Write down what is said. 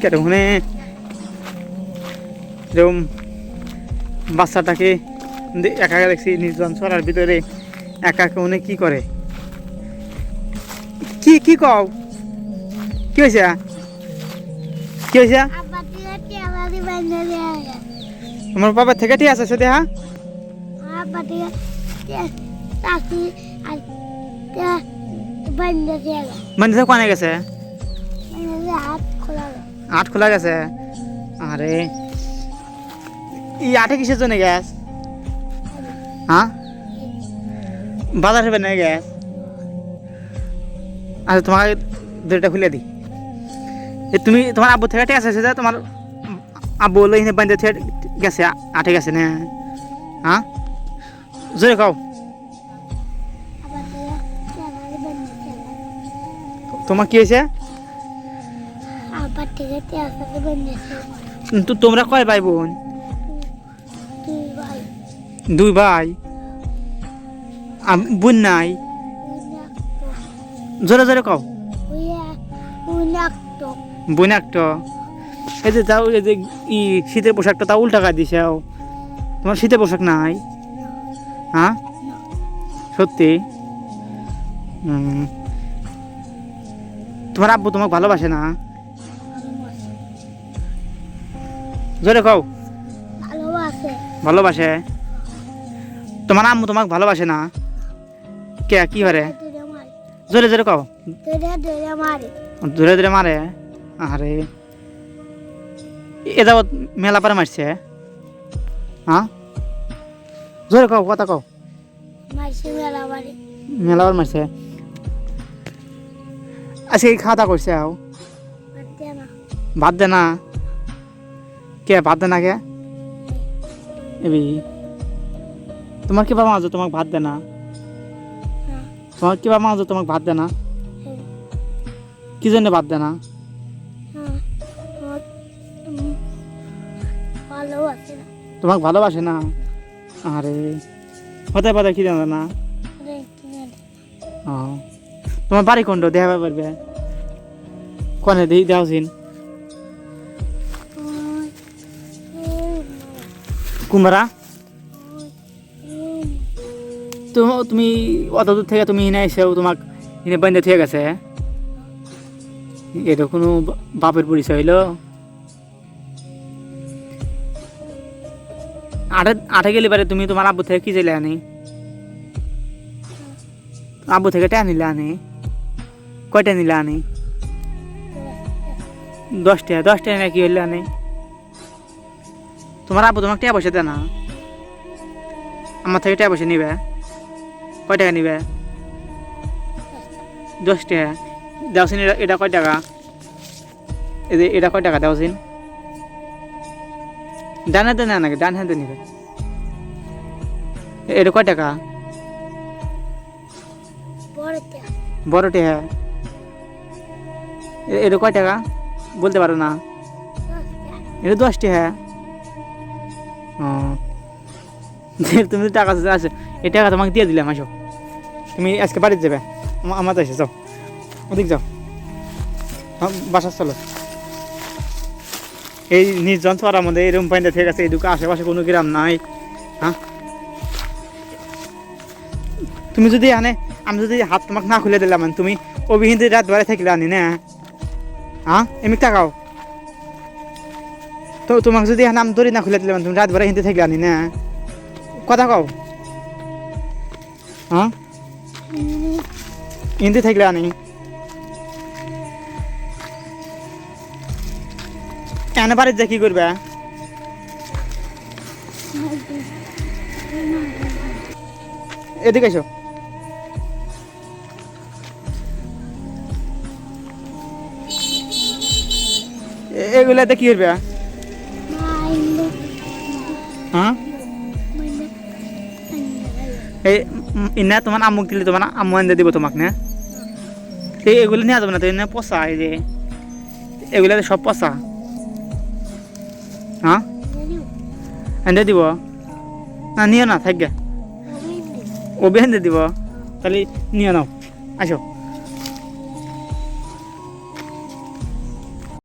কেটে এরকম বাচ্চাটাকে একা একা দেখছি নির্জন ছড়ার ভিতরে একা একা উনি কি করে কি কি কও কি হয়েছে কি হয়েছে তোমার বাবা থেকে ঠিক আছে সেটা হ্যাঁ মানে কোনে গেছে আট খোলা গেছে আরে ই আটে কিসের জন্য গ্যাস হ্যাঁ বাজার হবে না গ্যাস আচ্ছা তোমাকে দুইটা খুলে দিই তুমি তোমার আব্বু থেকে ঠিক আছে সেটা তোমার আব্বু বললো এখানে বান্ধে থেকে গেছে আটে গেছে না হ্যাঁ জোরে খাও তোমার কি হয়েছে তো তোমরা কয় ভাই বোন দুই ভাই বোন নাই জোরে জোরে কও বোন একটা এই যে তাও এই যে শীতের পোশাকটা তাও উল্টা কাজ দিছে তোমার শীতের পোশাক নাই হ্যাঁ সত্যি তোমার আব্বু তোমাকে ভালোবাসে না জোরে কও ভালোবাসে তোমার আম্মু তোমাকে ভালোবাসে না কে কি করে জোরে জোরে কও ধরে ধরে মারে আরে এ যাবত মেলা পারে মারছে হ্যাঁ জোরে কও কথা কও মেলা বার মারছে আজকে কি খাওয়া দাওয়া করছে ভাত দে না কে ভাত দে না কে এবি তোমার কি বাবা মাঝে তোমাকে ভাত দে না তোমার কি বাবা মাঝে তোমাকে ভাত দে না কি জন্য ভাত দে না তোমাকে ভালোবাসে না আরে হতে পারে কি জানো না তোমার বাড়ি কোনটা দেখা পারবে কোনে দেওয়াছিন কুমড়া তো তুমি অত দূর থেকে তুমি এনে এসেও তোমাকে এনে বান্ধে থেকে গেছে এটা কোনো বাপের পরিচয় হইল আটে গেলে পারে তুমি তোমার আব্বু থেকে কি চাইলে আনি আব্বু থেকে টা নিলে আনি কয়টা নিলে আনি 10টা নাকি হইলে আনি তোমার আব্বু তোমাকে টাকা পয়সা দেয় না আমার থেকে টাকা পয়সা নিবে কয় টাকা নিবে 10 টাকা দেওয়াছিন এটা কয় টাকা এটা কয় টাকা দেওয়াছিন ডান হাতে না নাকি ডান হাতে নিবে এটা কয় টাকা বড় টাকা এটা কয় টাকা বলতে পারো না এটা 10 টাকা তুমি টাকা আছে এই টাকা তোমাকে দিয়ে দিলাম আসো তুমি আজকে বাড়িতে যাবে আমার এসে যাও ওদিক যাও বাসা চলো এই নির্জন ছড়ার মধ্যে এরকম পাইতে ঠিক আছে এদিকে আশেপাশে কোনো গ্রাম নাই হ্যাঁ তুমি যদি আমি যদি হাত তোমাকে না খুলে দিলাম তুমি অভিহিন্দি রাত বাড়ি থাকলে আনি না হ্যাঁ এমনি টাকাও তো তোমাকে যদি আমি দড়ি না খুলে দিলাম তুমি রাত বাড়ি হিন্দি থাকলে আনি না কথা কও হ্যাঁ হিন্দি থাকলে আনি এনে বাড়িতে যা কি করবে এদিকে এসো এগুলাতে কি করবে হ্যাঁ এই না তোমার আম্মুক দিলে তোমার আম্মু এনে দিব তোমাকে না এগুলো নিয়ে যাবে না তো এনে পচা এই যে এগুলাতে সব পচা হ্যাঁ এনে দিব না নিও না থাকবে ও বেঁধে দিব তাহলে নিয়ে নাও আসো